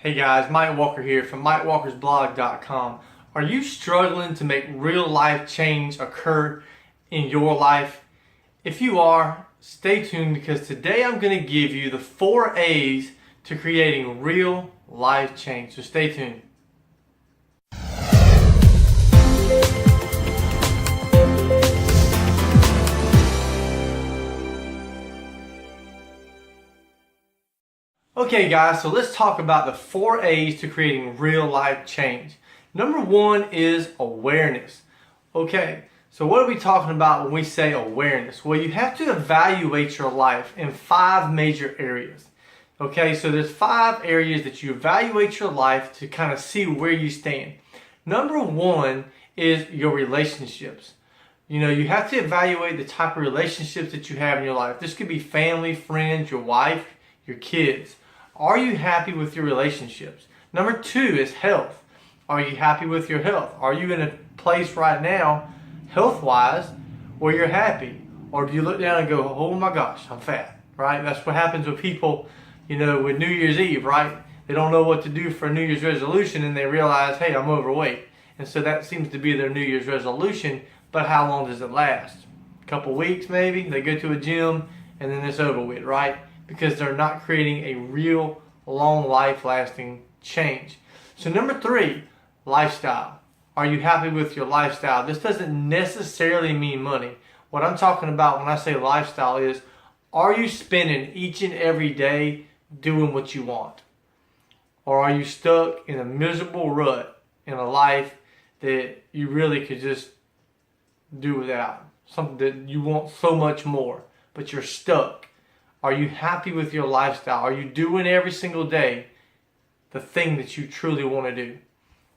Hey guys, Mike Walker here from MikeWalkersBlog.com. Are you struggling to make real life change occur in your life? If you are, stay tuned because today I'm going to give you the 4 A's to creating real life change. So stay tuned. Okay guys, so let's talk about the 4 A's to creating real life change. Number 1 is awareness. Okay, so what are we talking about when we say awareness? Well, you have to evaluate your life in 5 major areas. Okay, so there's 5 areas that you evaluate your life to kind of see where you stand. Number 1 is your relationships. You have to evaluate the type of relationships that you have in your life. This could be family, friends, your wife, your kids. Are you happy with your relationships? Number 2 is health. Are you happy with your health? Are you in a place right now, health-wise, where you're happy? Or do you look down and go, oh my gosh, I'm fat, right? That's what happens with people, with New Year's Eve, right? They don't know what to do for a New Year's resolution and they realize, hey, I'm overweight. And so that seems to be their New Year's resolution, but how long does it last? A couple weeks maybe? They go to a gym and then it's over with, right? Because they're not creating a real long life-lasting change. So number 3, lifestyle. Are you happy with your lifestyle? This doesn't necessarily mean money. What I'm talking about when I say lifestyle is, are you spending each and every day doing what you want? Or are you stuck in a miserable rut in a life that you really could just do without? Something that you want so much more, but you're stuck. Are you happy with your lifestyle? Are you doing every single day the thing that you truly want to do?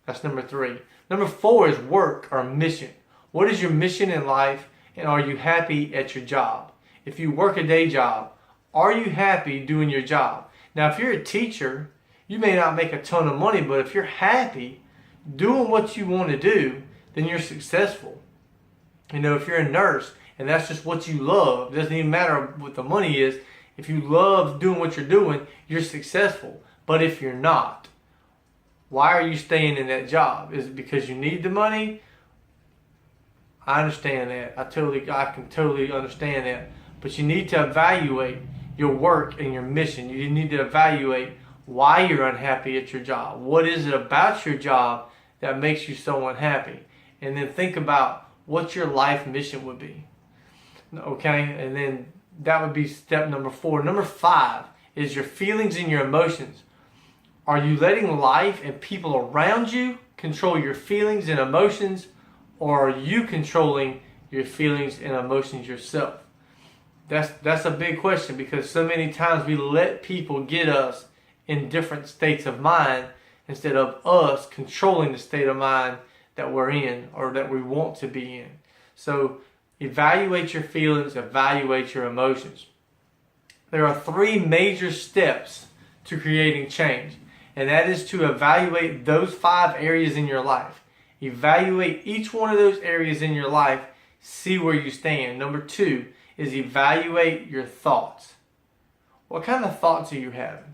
That's number 3. Number 4 is work or mission. What is your mission in life, and are you happy at your job? If you work a day job, are you happy doing your job? Now, if you're a teacher, you may not make a ton of money, but if you're happy doing what you want to do, then you're successful. If you're a nurse and that's just what you love, it doesn't even matter what the money is. If you love doing what you're doing, you're successful. But if you're not, why are you staying in that job? Is it because you need the money? I understand that. I can totally understand that. But you need to evaluate your work and your mission. You need to evaluate why you're unhappy at your job. What is it about your job that makes you so unhappy? And then think about what your life mission would be. Okay? And then that would be step number 4. Number 5 is your feelings and your emotions. Are you letting life and people around you control your feelings and emotions, or are you controlling your feelings and emotions yourself? That's a big question, because so many times we let people get us in different states of mind instead of us controlling the state of mind that we're in or that we want to be in. So evaluate your feelings, evaluate your emotions. There are 3 major steps to creating change, and that is to evaluate those 5 areas in your life. Evaluate each one of those areas in your life, see where you stand. Number 2 is evaluate your thoughts. What kind of thoughts are you having?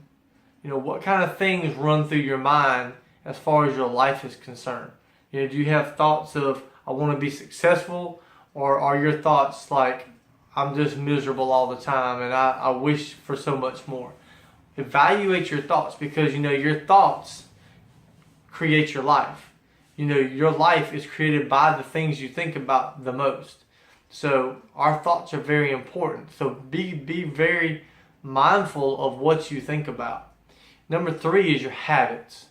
What kind of things run through your mind as far as your life is concerned? Do you have thoughts of, I want to be successful? Or are your thoughts like, I'm just miserable all the time and I wish for so much more? Evaluate your thoughts, because your thoughts create your life. Your life is created by the things you think about the most. So our thoughts are very important. So be very mindful of what you think about. Number 3 is your habits.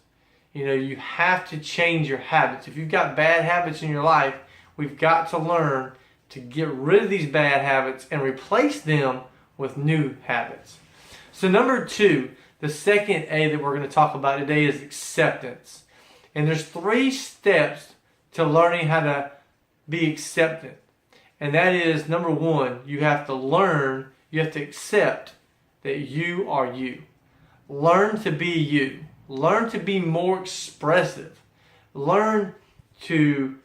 You have to change your habits. If you've got bad habits in your life, we've got to learn to get rid of these bad habits and replace them with new habits. So number 2, the second A that we're going to talk about today is acceptance. And there's 3 steps to learning how to be acceptant. And that is, number 1, you have to accept that you are you. Learn to be you. Learn to be more expressive. Learn to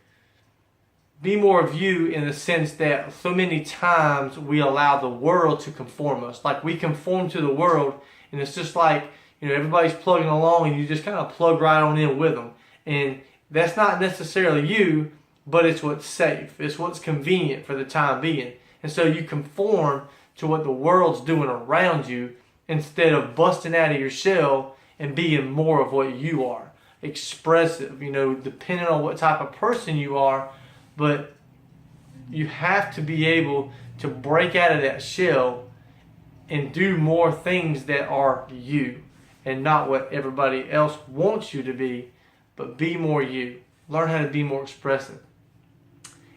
be more of you, in the sense that so many times we allow the world to conform us. Like we conform to the world, and it's just like, everybody's plugging along and you just kind of plug right on in with them. And that's not necessarily you, but it's what's safe. It's what's convenient for the time being. And so you conform to what the world's doing around you instead of busting out of your shell and being more of what you are. Expressive, depending on what type of person you are, but you have to be able to break out of that shell and do more things that are you and not what everybody else wants you to be, but be more you. Learn how to be more expressive.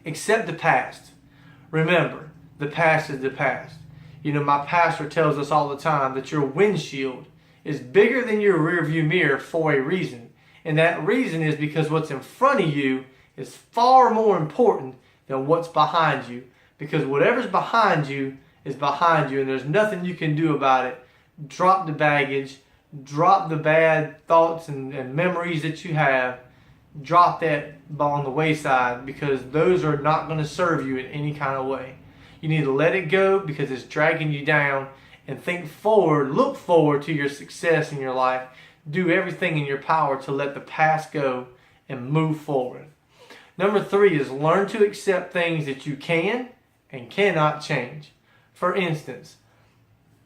Accept the past. Remember, the past is the past. My pastor tells us all the time that your windshield is bigger than your rearview mirror for a reason. And that reason is because what's in front of you is far more important than what's behind you. Because whatever's behind you is behind you and there's nothing you can do about it. Drop the baggage. Drop the bad thoughts and memories that you have. Drop that on the wayside because those are not going to serve you in any kind of way. You need to let it go because it's dragging you down, and think forward, look forward to your success in your life. Do everything in your power to let the past go and move forward. Number 3 is learn to accept things that you can and cannot change. For instance,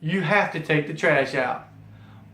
you have to take the trash out.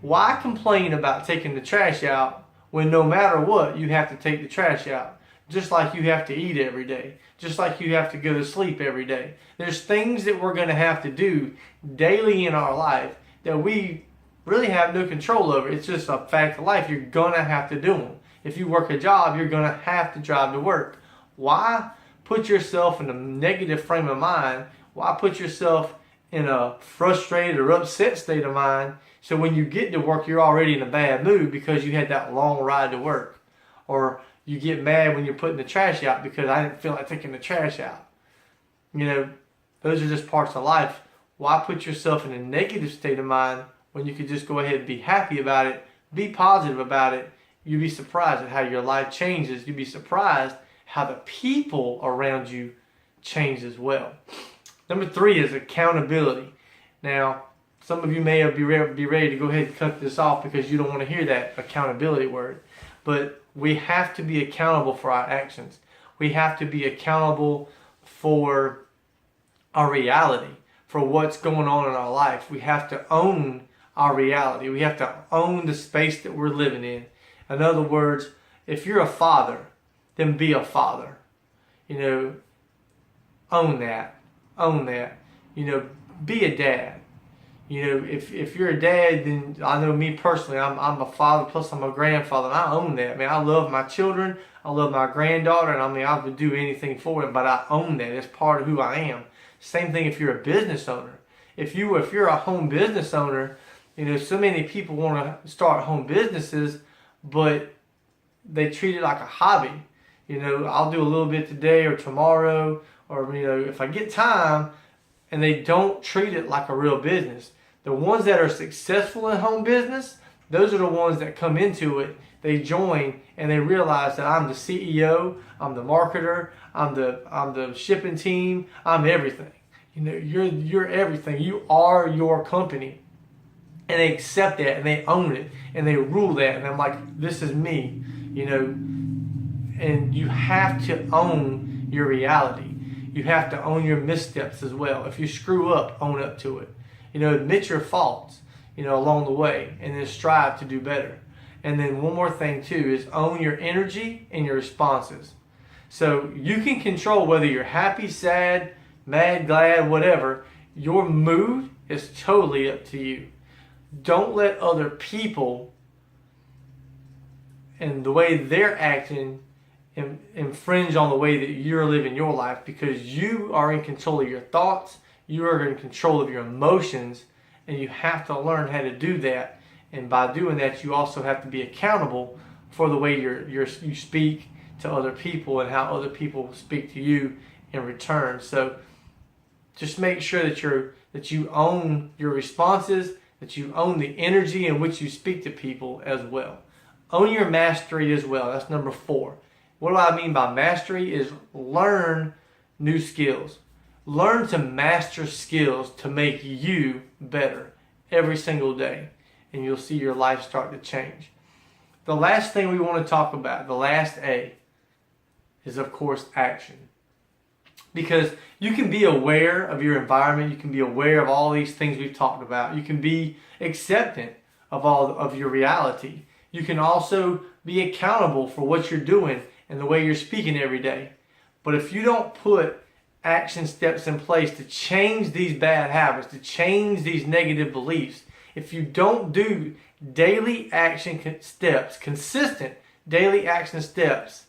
Why complain about taking the trash out when no matter what you have to take the trash out? Just like you have to eat every day. Just like you have to go to sleep every day. There's things that we're going to have to do daily in our life that we really have no control over. It's just a fact of life. You're going to have to do them. If you work a job, you're going to have to drive to work. Why put yourself in a negative frame of mind? Why put yourself in a frustrated or upset state of mind so when you get to work you're already in a bad mood because you had that long ride to work? Or you get mad when you're putting the trash out because I didn't feel like taking the trash out. Those are just parts of life. Why put yourself in a negative state of mind when you could just go ahead and be happy about it, be positive about it? You'd be surprised at how your life changes. You'd be surprised how the people around you change as well. Number 3 is accountability. Now, some of you may be ready to go ahead and cut this off because you don't want to hear that accountability word. But we have to be accountable for our actions. We have to be accountable for our reality, for what's going on in our life. We have to own our reality. We have to own the space that we're living in. In other words, if you're a father, then be a father. Own that. Own that. Be a dad. If you're a dad, then I know me personally, I'm a father, plus I'm a grandfather, and I own that. I love my children, I love my granddaughter, and I would do anything for them, but I own that. It's part of who I am. Same thing if you're a business owner. If you're a home business owner, so many people want to start home businesses, but they treat it like a hobby. I'll do a little bit today or tomorrow, or if I get time, and they don't treat it like a real business. The ones that are successful in home business, those are the ones that come into it, they join, and they realize that I'm the CEO, I'm the marketer, I'm the shipping team, I'm everything. You're everything. You are your company. And they accept that, and they own it, and they rule that, and I'm like, this is me, And you have to own your reality. You have to own your missteps as well. If you screw up, own up to it. Admit your faults, along the way, and then strive to do better. And then one more thing too is own your energy and your responses. So you can control whether you're happy, sad, mad, glad, whatever. Your mood is totally up to you. Don't let other people and the way they're acting infringe on the way that you're living your life, because you are in control of your thoughts, you are in control of your emotions, and you have to learn how to do that. And by doing that, you also have to be accountable for the way you speak to other people and how other people speak to you in return. So just make sure that you own your responses, that you own the energy in which you speak to people as well. Own your mastery as well. That's number 4. What do I mean by mastery is learn new skills. Learn to master skills to make you better every single day. and you'll see your life start to change. The last thing we want to talk about, the last A, is of course action. Because you can be aware of your environment, you can be aware of all these things we've talked about, you can be acceptant of all of your reality. You can also be accountable for what you're doing and the way you're speaking every day. But if you don't put action steps in place to change these bad habits, to change these negative beliefs, if you don't do daily action steps, consistent daily action steps,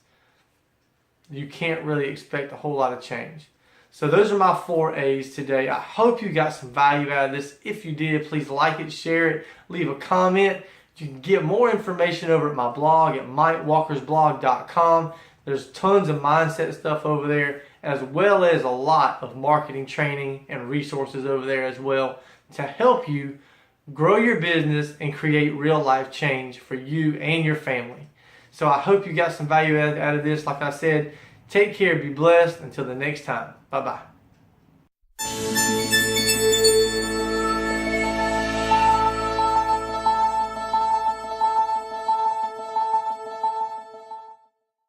you can't really expect a whole lot of change. So those are my 4 A's today. I hope you got some value out of this. If you did, please like it, share it, leave a comment. You can get more information over at my blog at mikewalkersblog.com. There's tons of mindset stuff over there, as well as a lot of marketing training and resources over there as well to help you grow your business and create real life change for you and your family. So I hope you got some value out of this. Like I said, take care, be blessed. Until the next time. Bye-bye.